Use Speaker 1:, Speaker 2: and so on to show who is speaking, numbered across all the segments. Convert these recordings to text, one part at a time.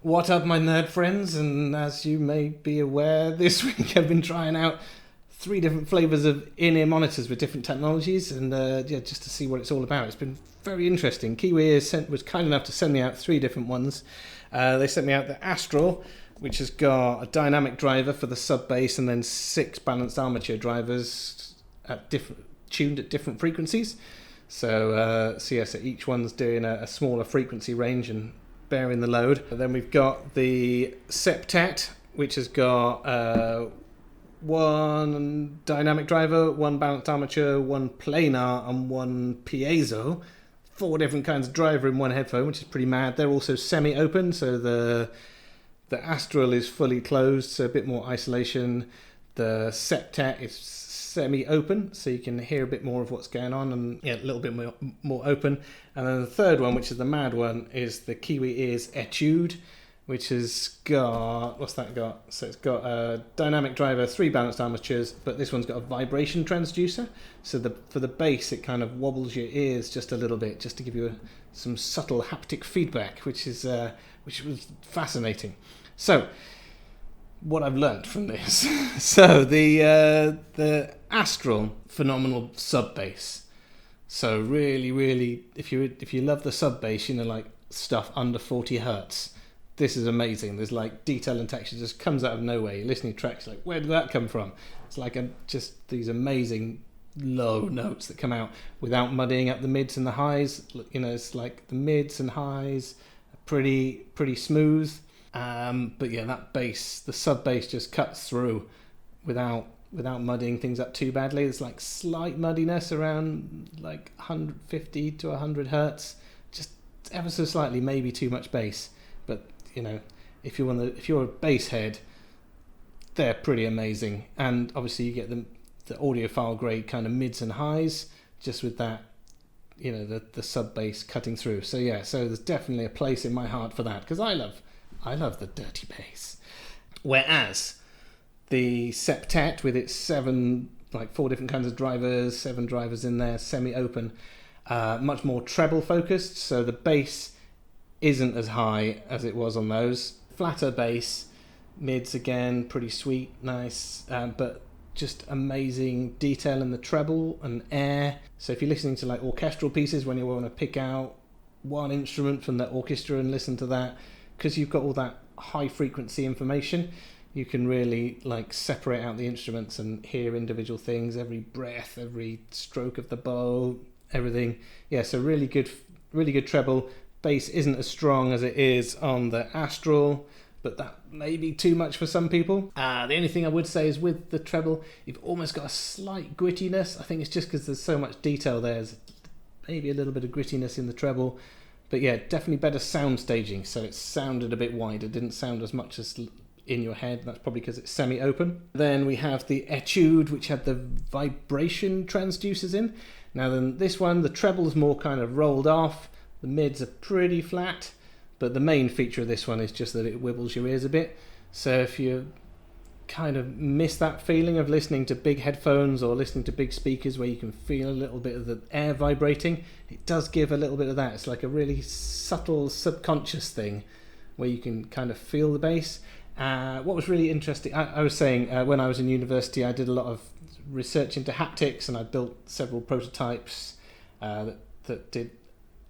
Speaker 1: What up, my nerd friends? And as you may be aware, this week I've been trying out 3 different flavours of in-ear monitors with different technologies, and just to see what it's all about. It's been very interesting. Kiwi Ears was kind enough to send me out 3 different ones. They sent me out the Astral, which has got a dynamic driver for the sub bass, and then 6 balanced armature drivers tuned at different frequencies. So each one's doing a smaller frequency range and bearing the load. And then we've got the Septet, which has got 1 dynamic driver, 1 balanced armature, 1 planar, and 1 piezo. 4 different kinds of driver in one headphone, which is pretty mad. They're also semi-open, so the Astral is fully closed, so a bit more isolation. The Septet is semi-open, so you can hear a bit more of what's going on, and a little bit more open. And then the third one, which is the mad one, is the Kiwi Ears Etude, which has got, what's that got? So it's got a dynamic driver, 3 balanced armatures, but this one's got a vibration transducer. So for the bass, it kind of wobbles your ears just a little bit, just to give you some subtle haptic feedback, which was fascinating. So what I've learnt from this. So the Astral, phenomenal sub bass. So really, if you love the sub bass, like stuff under 40 hertz, this is amazing. There's like detail and texture just comes out of nowhere. You're listening to tracks like, where did that come from? It's like just these amazing low notes that come out without muddying up the mids and the highs. It's like the mids and highs are pretty smooth. But yeah, that bass, the sub bass, just cuts through without muddying things up too badly. There's like slight muddiness around like 150 to 100 hertz, just ever so slightly, maybe too much bass. But if you're a bass head, they're pretty amazing. And obviously you get the audiophile grade kind of mids and highs, just with that, the sub bass cutting through. So yeah, so there's definitely a place in my heart for that, because I love the dirty bass. Whereas the Septet, with its 4 different kinds of drivers, 7 drivers in there, semi-open, much more treble focused. So the bass isn't as high as it was on those. Flatter bass, mids again, pretty sweet, nice, but just amazing detail in the treble and air. So if you're listening to like orchestral pieces, when you want to pick out one instrument from the orchestra and listen to that, because you've got all that high frequency information, you can really like separate out the instruments and hear individual things, every breath, every stroke of the bow, everything. Yeah, so really good treble. Bass isn't as strong as it is on the Astral, but that may be too much for some people. The only thing I would say is with the treble, you've almost got a slight grittiness. I think it's just because there's so much detail there. There's maybe a little bit of grittiness in the treble. But yeah, definitely better sound staging, so it sounded a bit wider, didn't sound as much as in your head. That's probably because it's semi-open. Then we have the Etude, which had the vibration transducers in. Now then, this one, the treble's more kind of rolled off, the mids are pretty flat, but the main feature of this one is just that it wibbles your ears a bit. So if you kind of miss that feeling of listening to big headphones or listening to big speakers where you can feel a little bit of the air vibrating, it does give a little bit of that. It's like a really subtle subconscious thing where you can kind of feel the bass. What was really interesting, I was saying when I was in university, I did a lot of research into haptics, and I built several prototypes that did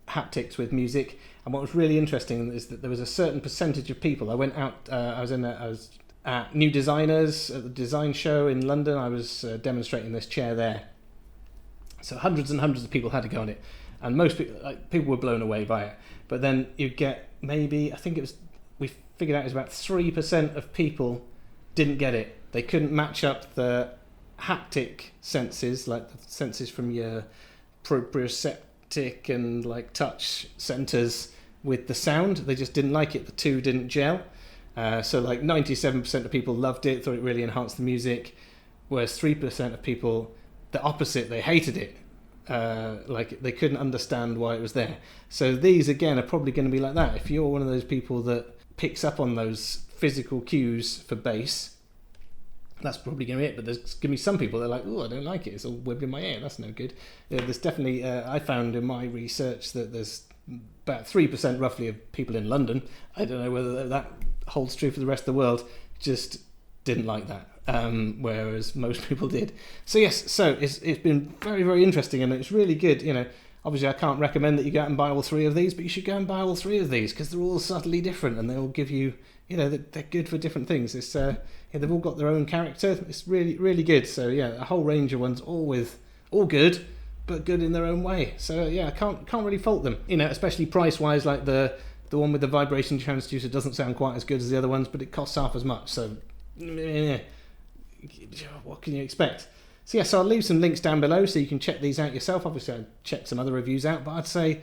Speaker 1: haptics with music. And what was really interesting is that there was a certain percentage of people. I went out, I was at New Designers at the design show in London. I was demonstrating this chair there. So hundreds and hundreds of people had to go on it, and most people were blown away by it. But then you get maybe, we figured out it was about 3% of people didn't get it. They couldn't match up the haptic senses, like the senses from your proprioceptic and like touch centers, with the sound. They just didn't like it. The two didn't gel. So like 97% of people loved it, thought it really enhanced the music, whereas 3% of people, the opposite, they hated it. Like they couldn't understand why it was there. So these again are probably going to be like that. If you're one of those people that picks up on those physical cues for bass, that's probably going to be it. But there's going to be some people that are like, oh, I don't like it, it's all wibbling my ear, that's no good. There's definitely, I found in my research that there's about 3% roughly of people in London, I don't know whether that holds true for the rest of the world, just didn't like that, whereas most people did. So yes, so it's been very, very interesting, and it's really good. Obviously I can't recommend that you go out and buy all 3 of these, but you should go and buy all 3 of these, because they're all subtly different, and they'll give you, they're good for different things. It's they've all got their own character. It's really, really good. So yeah, a whole range of ones, all good, but good in their own way. So yeah, I can't really fault them. Especially price wise, like the one with the vibration transducer doesn't sound quite as good as the other ones, but it costs half as much. So what can you expect? So yeah, so I'll leave some links down below so you can check these out yourself. Obviously I checked some other reviews out, but I'd say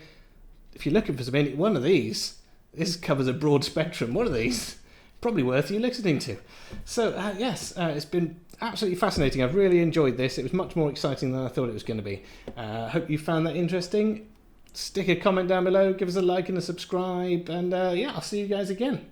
Speaker 1: if you're looking for something, one of these, this covers a broad spectrum. One of these, probably worth you listening to. So yes, it's been absolutely fascinating. I've really enjoyed this. It was much more exciting than I thought it was going to be. Hope you found that interesting. Stick a comment down below, give us a like and a subscribe, and yeah, I'll see you guys again.